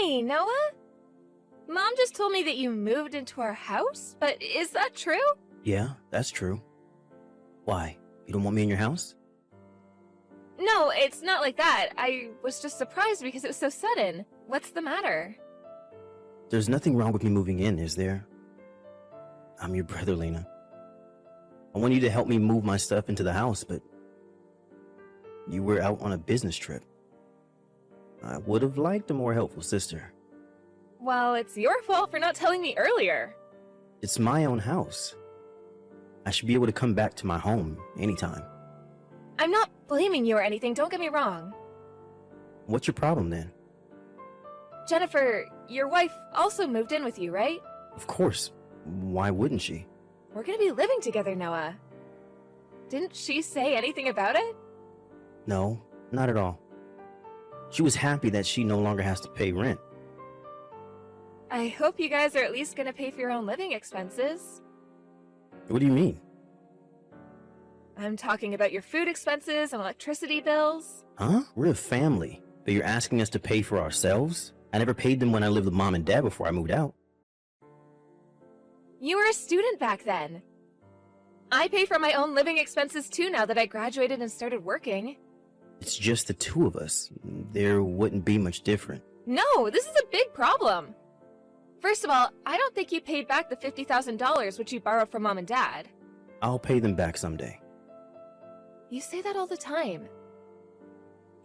Hey, Noah? Mom just told me that you moved into our house, but is that true? Yeah, that's true. Why? You don't want me in your house? No, it's not like that. I was just surprised because it was so sudden. What's the matter? There's nothing wrong with me moving in, is there? I'm your brother, Lena. I want you to help me move my stuff into the house, but you were out on a business trip. I would have liked a more helpful sister. Well, it's your fault for not telling me earlier. It's my own house. I should be able to come back to my home anytime. I'm not blaming you or anything, don't get me wrong. What's your problem then? Jennifer, your wife also moved in with you, right? Of course. Why wouldn't she? We're gonna be living together, Noah. Didn't she say anything about it? No, not at all. She was happy that she no longer has to pay rent. I hope you guys are at least gonna pay for your own living expenses. What do you mean? I'm talking about your food expenses and electricity bills. Huh? We're a family, but you're asking us to pay for ourselves? I never paid them when I lived with Mom and Dad before I moved out. You were a student back then. I pay for my own living expenses too now that I graduated and started working. It's just the two of us. There wouldn't be much different. No, this is a big problem. First of all, I don't think you paid back the $50,000 which you borrowed from Mom and Dad. I'll pay them back someday. You say that all the time.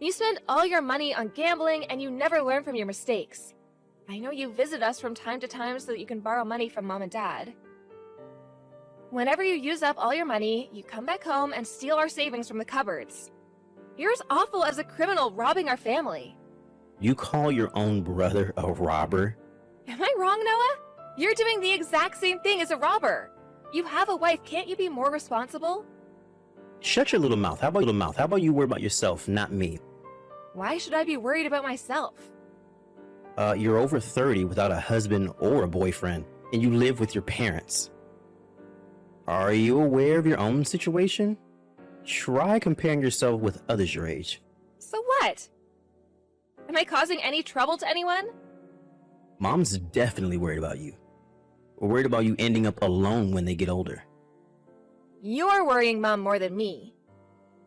You spend all your money on gambling and you never learn from your mistakes. I know you visit us from time to time so that you can borrow money from Mom and Dad. Whenever you use up all your money, you come back home and steal our savings from the cupboards. You're as awful as a criminal robbing our family. You call your own brother a robber? Am I wrong, Noah? You're doing the exact same thing as a robber. You have a wife, can't you be more responsible? Shut your little mouth. How about you worry about yourself, not me? Why should I be worried about myself? You're over 30 without a husband or a boyfriend, and you live with your parents. Are you aware of your own situation? Try comparing yourself with others your age. So what? Am I causing any trouble to anyone? Mom's definitely worried about you. We're worried about you ending up alone when they get older. You're worrying Mom more than me.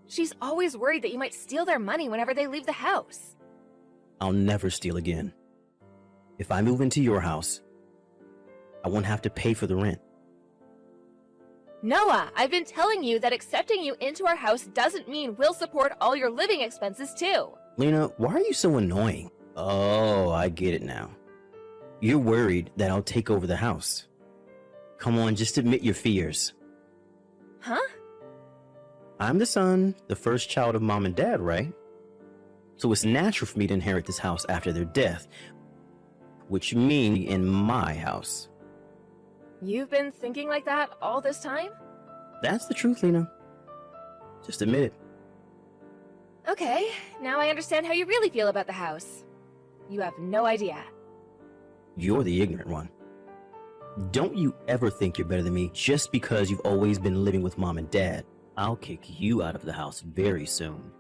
She's always worried that you might steal their money whenever they leave the house. I'll never steal again. If I move into your house, I won't have to pay for the rent. Noah, I've been telling you that accepting you into our house doesn't mean we'll support all your living expenses too. Lena, why are you so annoying? Oh, I get it now. You're worried that I'll take over the house. Come on, just admit your fears. Huh? I'm the son, the first child of Mom and Dad, right? So it's natural for me to inherit this house after their death, which means in my house. You've been thinking like that all this time? That's the truth, Lena. Just admit it. Okay, now I understand how you really feel about the house. You have no idea. You're the ignorant one. Don't you ever think you're better than me just because you've always been living with Mom and Dad. I'll kick you out of the house very soon.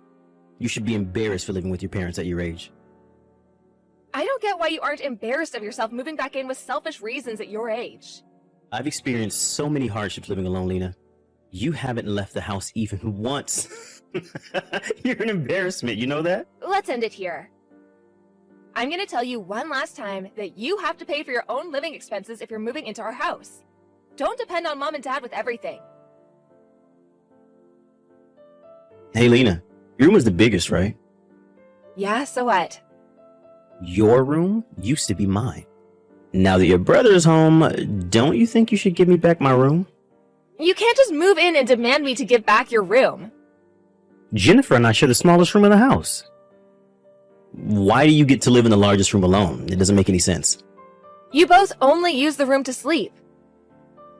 You should be embarrassed for living with your parents at your age. I don't get why you aren't embarrassed of yourself moving back in with selfish reasons at your age. I've experienced so many hardships living alone, Lena. You haven't left the house even once. You're an embarrassment, you know that? Let's end it here. I'm gonna tell you one last time that you have to pay for your own living expenses if you're moving into our house. Don't depend on Mom and Dad with everything. Hey, Lena, your room was the biggest, right? Yeah, so what? Your room used to be mine. Now that your brother's home, don't you think you should give me back my room? You can't just move in and demand me to give back your room. Jennifer and I share the smallest room in the house. Why do you get to live in the largest room alone? It doesn't make any sense. You both only use the room to sleep.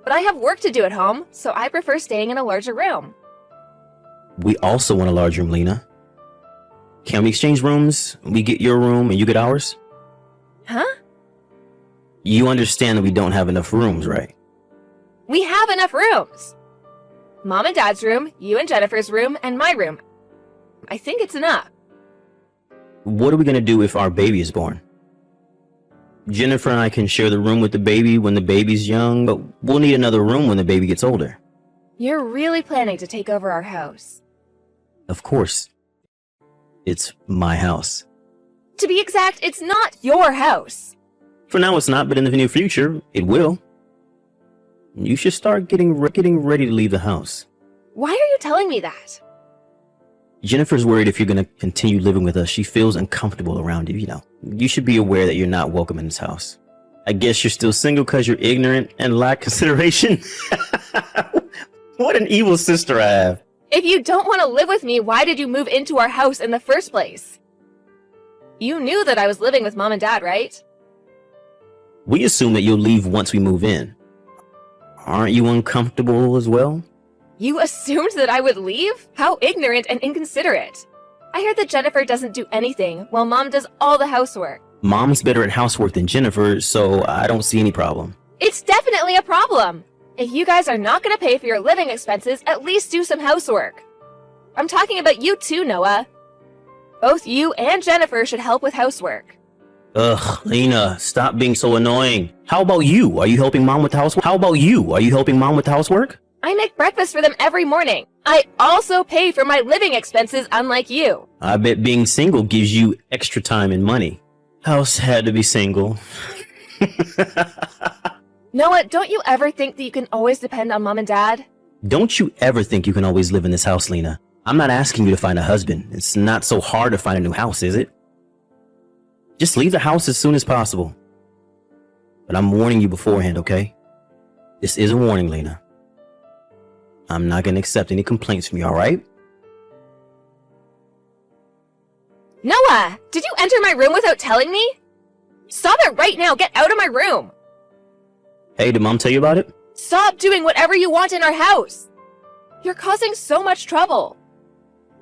But I have work to do at home, so I prefer staying in a larger room. We also want a large room, Lena. Can we exchange rooms? We get your room and you get ours? Huh? You understand that we don't have enough rooms, right? We have enough rooms. Mom and Dad's room, you and Jennifer's room, and my room. I think it's enough. What are we going to do if our baby is born? Jennifer and I can share the room with the baby when the baby's young, but we'll need another room when the baby gets older. You're really planning to take over our house. Of course. It's my house. To be exact, it's not your house. For now it's not, but in the near future, it will. You should start getting ready to leave the house. Why are you telling me that? Jennifer's worried if you're going to continue living with us. She feels uncomfortable around you, you know. You should be aware that you're not welcome in this house. I guess you're still single because you're ignorant and lack consideration. What an evil sister I have. If you don't want to live with me, why did you move into our house in the first place? You knew that I was living with Mom and Dad, right? We assume that you'll leave once we move in. Aren't you uncomfortable as well? You assumed that I would leave? How ignorant and inconsiderate. I heard that Jennifer doesn't do anything, while Mom does all the housework. Mom's better at housework than Jennifer, so I don't see any problem. It's definitely a problem. If you guys are not going to pay for your living expenses, at least do some housework. I'm talking about you too, Noah. Both you and Jennifer should help with housework. Ugh, Lena, stop being so annoying. How about you? Are you helping Mom with the housework? How about you? Are you helping Mom with the housework? I make breakfast for them every morning. I also pay for my living expenses, unlike you. I bet being single gives you extra time and money. How sad to be single. Noah, don't you ever think that you can always depend on Mom and Dad? Don't you ever think you can always live in this house, Lena. I'm not asking you to find a husband. It's not so hard to find a new house, is it? Just leave the house as soon as possible. But I'm warning you beforehand, okay? This is a warning, Lena. I'm not gonna accept any complaints from you, alright? Noah, did you enter my room without telling me? Stop it right now. Get out of my room. Hey, did Mom tell you about it? Stop doing whatever you want in our house. You're causing so much trouble.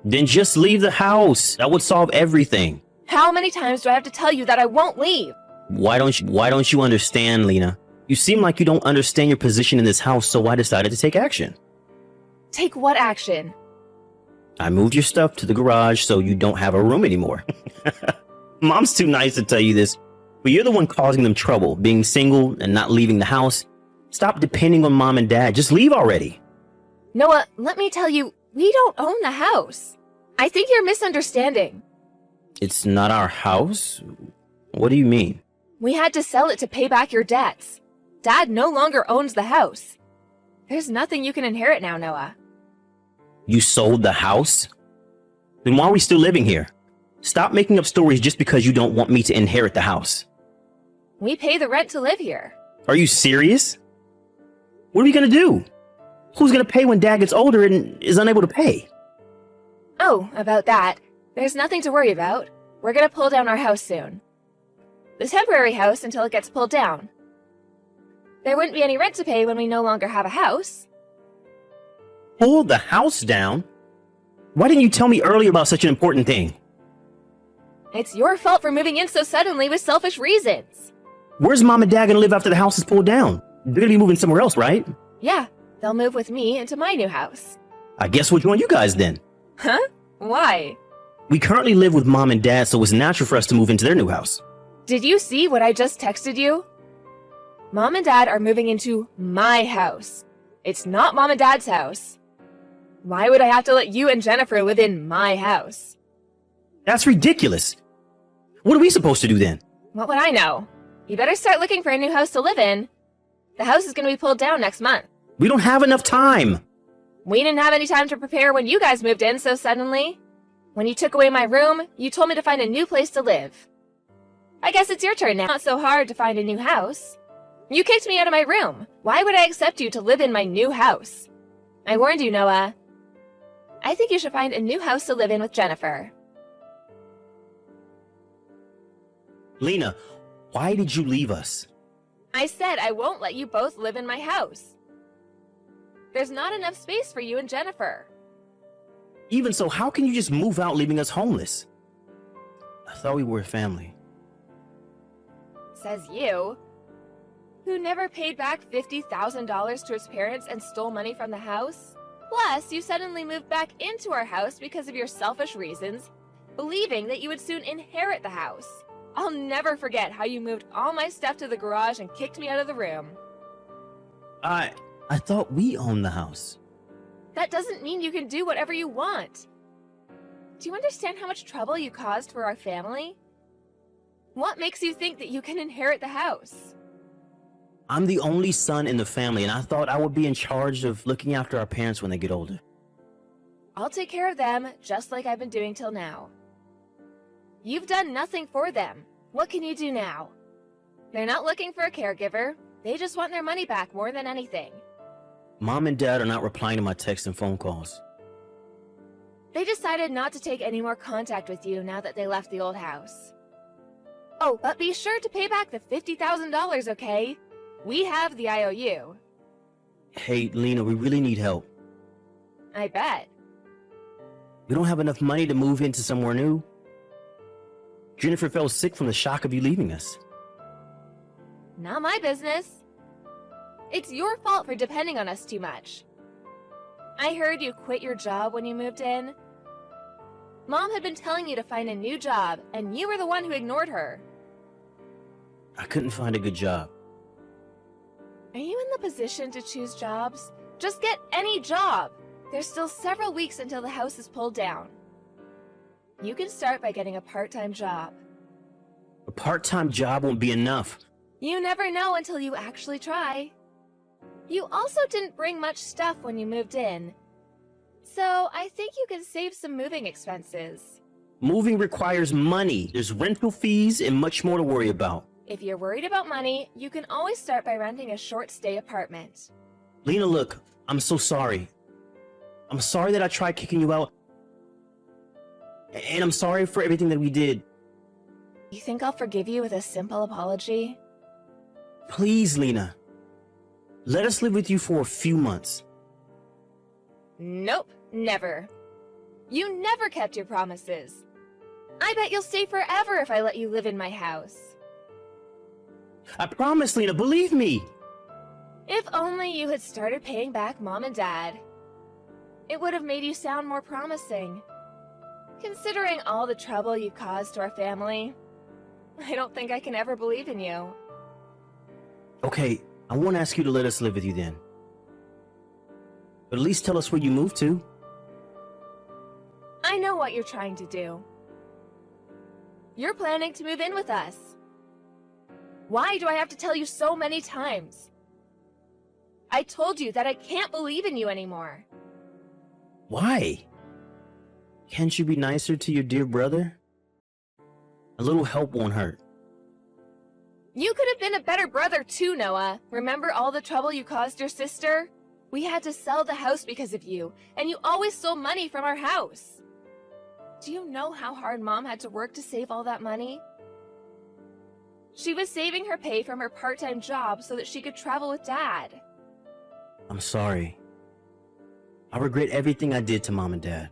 Then just leave the house. That would solve everything. How many times do I have to tell you that I won't leave? Why don't you understand, Lena? You seem like you don't understand your position in this house, so I decided to take action. Take what action? I moved your stuff to the garage so you don't have a room anymore. Mom's too nice to tell you this, but you're the one causing them trouble, being single and not leaving the house. Stop depending on Mom and Dad. Just leave already. Noah, let me tell you, we don't own the house. I think you're misunderstanding. It's not our house? What do you mean? We had to sell it to pay back your debts. Dad no longer owns the house. There's nothing you can inherit now, Noah. You sold the house? Then why are we still living here? Stop making up stories just because you don't want me to inherit the house. We pay the rent to live here. Are you serious? What are we gonna do? Who's gonna pay when Dad gets older and is unable to pay? Oh, about that. There's nothing to worry about. We're gonna pull down our house soon. The temporary house until it gets pulled down. There wouldn't be any rent to pay when we no longer have a house. Pull the house down? Why didn't you tell me earlier about such an important thing? It's your fault for moving in so suddenly with selfish reasons. Where's Mom and Dad gonna live after the house is pulled down? They're gonna be moving somewhere else, right? Yeah, they'll move with me into my new house. I guess we'll join you guys then. Huh? Why? We currently live with Mom and Dad, so it's natural for us to move into their new house. Did you see what I just texted you? Mom and Dad are moving into my house. It's not Mom and Dad's house. Why would I have to let you and Jennifer live in my house? That's ridiculous. What are we supposed to do then? What would I know? You better start looking for a new house to live in. The house is going to be pulled down next month. We don't have enough time. We didn't have any time to prepare when you guys moved in so suddenly. When you took away my room, you told me to find a new place to live. I guess it's your turn now. Not so hard to find a new house. You kicked me out of my room. Why would I accept you to live in my new house? I warned you, Noah. I think you should find a new house to live in with Jennifer. Lena, why did you leave us? I said I won't let you both live in my house. There's not enough space for you and Jennifer. Even so, how can you just move out leaving us homeless? I thought we were a family. Says you, who never paid back $50,000 to his parents and stole money from the house. Plus, you suddenly moved back into our house because of your selfish reasons, believing that you would soon inherit the house. I'll never forget how you moved all my stuff to the garage and kicked me out of the room. I thought we owned the house. That doesn't mean you can do whatever you want. Do you understand how much trouble you caused for our family? What makes you think that you can inherit the house? I'm the only son in the family, and I thought I would be in charge of looking after our parents when they get older. I'll take care of them, just like I've been doing till now. You've done nothing for them. What can you do now? They're not looking for a caregiver. They just want their money back more than anything. Mom and Dad are not replying to my texts and phone calls. They decided not to take any more contact with you now that they left the old house. Oh, but be sure to pay back the $50,000, okay? We have the IOU. Hey, Lena, we really need help. I bet. We don't have enough money to move into somewhere new. Jennifer fell sick from the shock of you leaving us. Not my business. It's your fault for depending on us too much. I heard you quit your job when you moved in. Mom had been telling you to find a new job, and you were the one who ignored her. I couldn't find a good job. Are you in the position to choose jobs? Just get any job. There's still several weeks until the house is pulled down. You can start by getting a part-time job. A part-time job won't be enough. You never know until you actually try. You also didn't bring much stuff when you moved in. So I think you can save some moving expenses. Moving requires money. There's rental fees and much more to worry about. If you're worried about money, you can always start by renting a short-stay apartment. Lena, look, I'm so sorry. I'm sorry that I tried kicking you out. And I'm sorry for everything that we did. You think I'll forgive you with a simple apology? Please, Lena. Let us live with you for a few months. Nope, never. You never kept your promises. I bet you'll stay forever if I let you live in my house. I promise, Lena, believe me. If only you had started paying back Mom and Dad. It would have made you sound more promising. Considering all the trouble you caused to our family, I don't think I can ever believe in you. Okay, I won't ask you to let us live with you then. But at least tell us where you moved to. I know what you're trying to do. You're planning to move in with us. Why do I have to tell you so many times? I told you that I can't believe in you anymore. Why? Can't you be nicer to your dear brother? A little help won't hurt. You could have been a better brother too, Noah. Remember all the trouble you caused your sister? We had to sell the house because of you, and you always stole money from our house. Do you know how hard Mom had to work to save all that money? She was saving her pay from her part-time job so that she could travel with Dad. I'm sorry. I regret everything I did to Mom and Dad.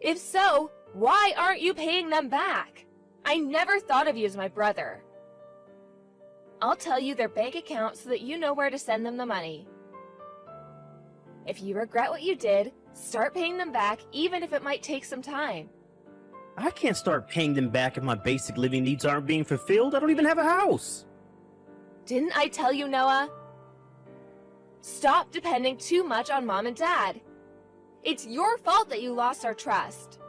If so, why aren't you paying them back? I never thought of you as my brother. I'll tell you their bank account so that you know where to send them the money. If you regret what you did, start paying them back even if it might take some time. I can't start paying them back if my basic living needs aren't being fulfilled. I don't even have a house. Didn't I tell you, Noah? Stop depending too much on Mom and Dad. It's your fault that you lost our trust.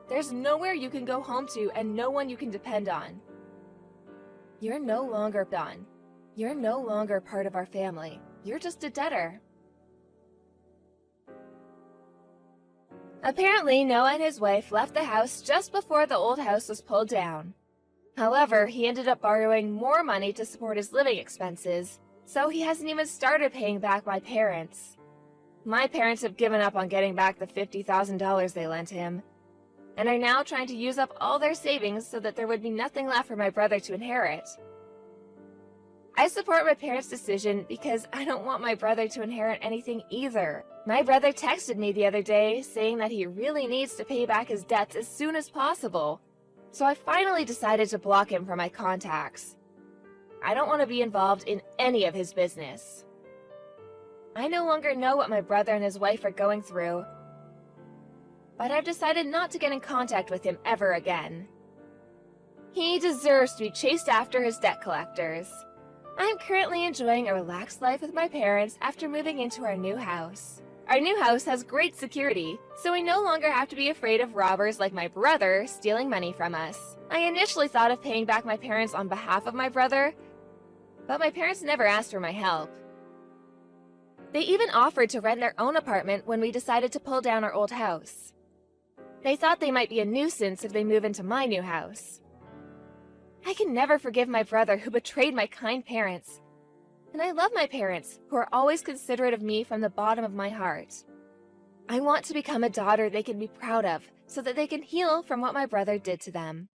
There's nowhere you can go home to and no one you can depend on. You're no longer done. You're no longer part of our family. You're just a debtor. Apparently, Noah and his wife left the house just before the old house was pulled down. However, he ended up borrowing more money to support his living expenses, so he hasn't even started paying back my parents. My parents have given up on getting back the $50,000 they lent him, and are now trying to use up all their savings so that there would be nothing left for my brother to inherit. I support my parents' decision because I don't want my brother to inherit anything either. My brother texted me the other day saying that he really needs to pay back his debts as soon as possible, so I finally decided to block him from my contacts. I don't want to be involved in any of his business. I no longer know what my brother and his wife are going through, but I've decided not to get in contact with him ever again. He deserves to be chased after his debt collectors. I am currently enjoying a relaxed life with my parents after moving into our new house. Our new house has great security, so we no longer have to be afraid of robbers like my brother stealing money from us. I initially thought of paying back my parents on behalf of my brother, but my parents never asked for my help. They even offered to rent their own apartment when we decided to pull down our old house. They thought they might be a nuisance if they move into my new house. I can never forgive my brother who betrayed my kind parents. And I love my parents, who are always considerate of me from the bottom of my heart. I want to become a daughter they can be proud of, so that they can heal from what my brother did to them.